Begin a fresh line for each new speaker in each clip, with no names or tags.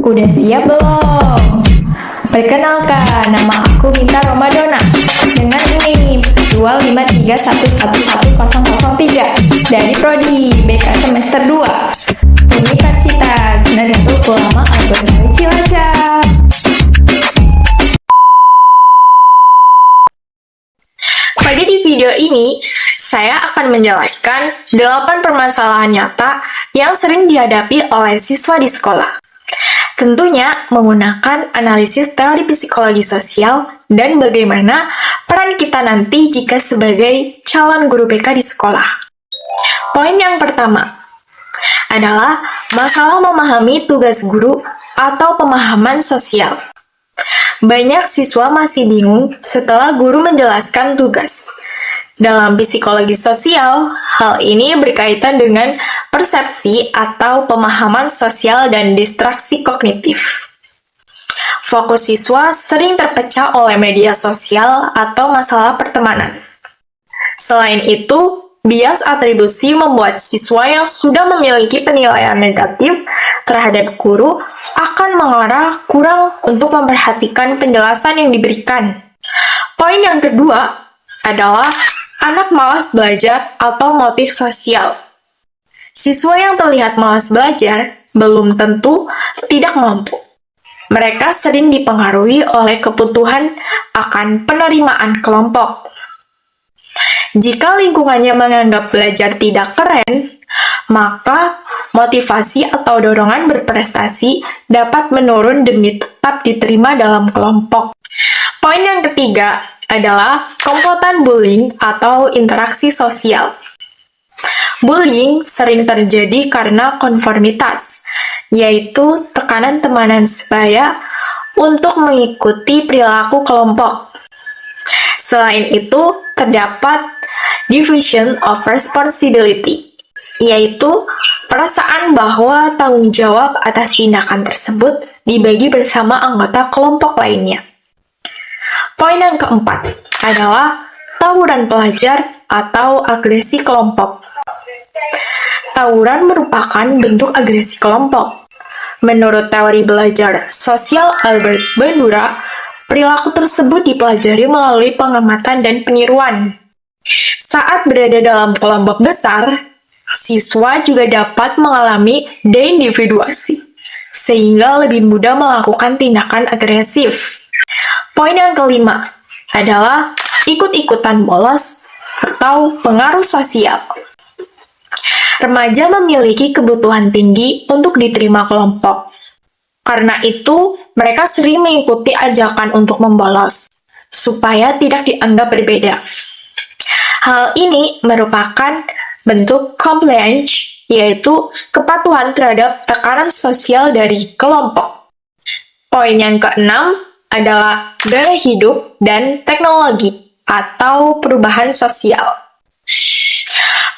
Udah siap belum? Perkenalkan, nama aku Minta Romadona. Dengan NIM 253111003 dari Prodi BK semester 2 Universitas Nahdlatul Ulama Al-Ghazali Cilacap. Pada di video ini, saya akan menjelaskan 8 permasalahan nyata yang sering dihadapi oleh siswa di sekolah. Tentunya menggunakan analisis teori psikologi sosial dan bagaimana peran kita nanti jika sebagai calon guru BK di sekolah. Poin yang pertama adalah masalah memahami tugas guru atau pemahaman sosial. Banyak siswa masih bingung setelah guru menjelaskan tugas. Dalam psikologi sosial, hal ini berkaitan dengan persepsi atau pemahaman sosial dan distraksi kognitif. Fokus siswa sering terpecah oleh media sosial atau masalah pertemanan. Selain itu, bias atribusi membuat siswa yang sudah memiliki penilaian negatif terhadap guru akan mengarah kurang untuk memperhatikan penjelasan yang diberikan. Poin yang kedua adalah anak malas belajar atau motif sosial. Siswa yang terlihat malas belajar belum tentu tidak mampu. Mereka sering dipengaruhi oleh kebutuhan akan penerimaan kelompok. Jika lingkungannya menganggap belajar tidak keren, maka motivasi atau dorongan berprestasi dapat menurun demi tetap diterima dalam kelompok. Poin yang ketiga adalah komplotan bullying atau interaksi sosial. Bullying sering terjadi karena konformitas, yaitu tekanan temanan sebaya untuk mengikuti perilaku kelompok. Selain itu, terdapat division of responsibility, yaitu perasaan bahwa tanggung jawab atas tindakan tersebut dibagi bersama anggota kelompok lainnya. Poin yang keempat adalah tawuran pelajar atau agresi kelompok. Tawuran merupakan bentuk agresi kelompok. Menurut teori belajar sosial Albert Bandura, perilaku tersebut dipelajari melalui pengamatan dan peniruan. Saat berada dalam kelompok besar, siswa juga dapat mengalami deindividuasi, sehingga lebih mudah melakukan tindakan agresif. Poin yang kelima adalah ikut-ikutan bolos atau pengaruh sosial. Remaja memiliki kebutuhan tinggi untuk diterima kelompok. Karena itu, mereka sering mengikuti ajakan untuk membolos, supaya tidak dianggap berbeda. Hal ini merupakan bentuk compliance, yaitu kepatuhan terhadap tekanan sosial dari kelompok. Poin yang keenam adalah gaya hidup dan teknologi atau perubahan sosial.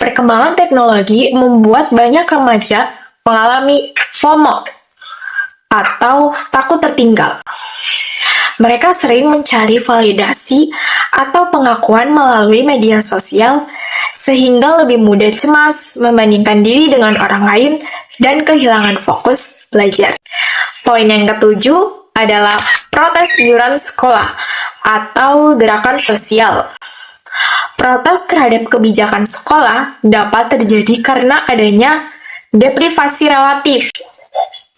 Perkembangan teknologi membuat banyak remaja mengalami FOMO atau takut tertinggal. Mereka sering mencari validasi atau pengakuan melalui media sosial sehingga lebih mudah cemas membandingkan diri dengan orang lain dan kehilangan fokus belajar. Poin yang ketujuh adalah protes iuran sekolah atau gerakan sosial. Protes terhadap kebijakan sekolah dapat terjadi karena adanya deprivasi relatif,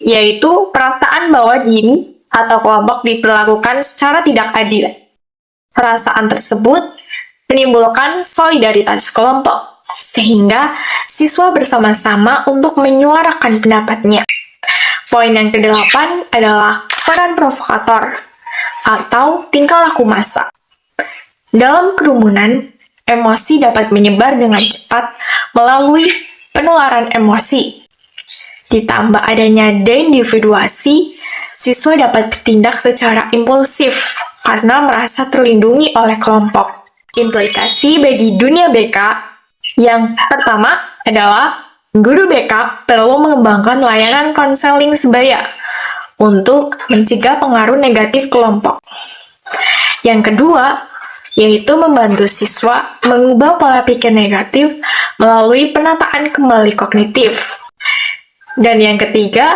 yaitu perasaan bahwa diri atau kelompok diperlakukan secara tidak adil. Perasaan tersebut menimbulkan solidaritas kelompok, sehingga siswa bersama-sama untuk menyuarakan pendapatnya. Poin yang kedelapan adalah peran provokator atau tingkah laku massa. Dalam kerumunan, emosi dapat menyebar dengan cepat melalui penularan emosi. Ditambah adanya deindividuasi, siswa dapat bertindak secara impulsif karena merasa terlindungi oleh kelompok. Implikasi bagi dunia BK yang pertama adalah guru BK perlu mengembangkan layanan konseling sebaya untuk mencegah pengaruh negatif kelompok. Yang kedua, yaitu membantu siswa mengubah pola pikir negatif melalui penataan kembali kognitif. Dan yang ketiga,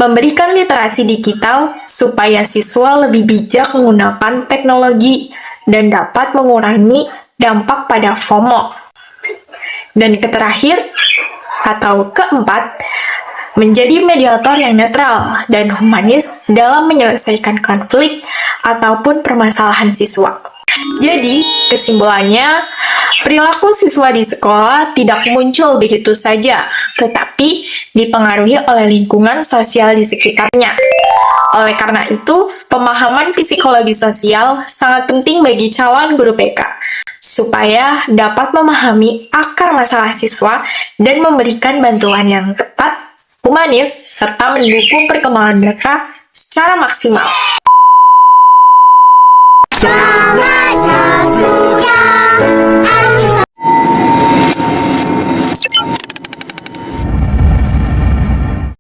memberikan literasi digital supaya siswa lebih bijak menggunakan teknologi dan dapat mengurangi dampak pada FOMO. Dan terakhir, atau keempat, menjadi mediator yang netral dan humanis dalam menyelesaikan konflik ataupun permasalahan siswa. Jadi, kesimpulannya, perilaku siswa di sekolah tidak muncul begitu saja, tetapi dipengaruhi oleh lingkungan sosial di sekitarnya. Oleh karena itu, pemahaman psikologi sosial sangat penting bagi calon guru PK, supaya dapat memahami akar masalah siswa dan memberikan bantuan yang tepat, humanis, serta mendukung perkembangan mereka secara maksimal.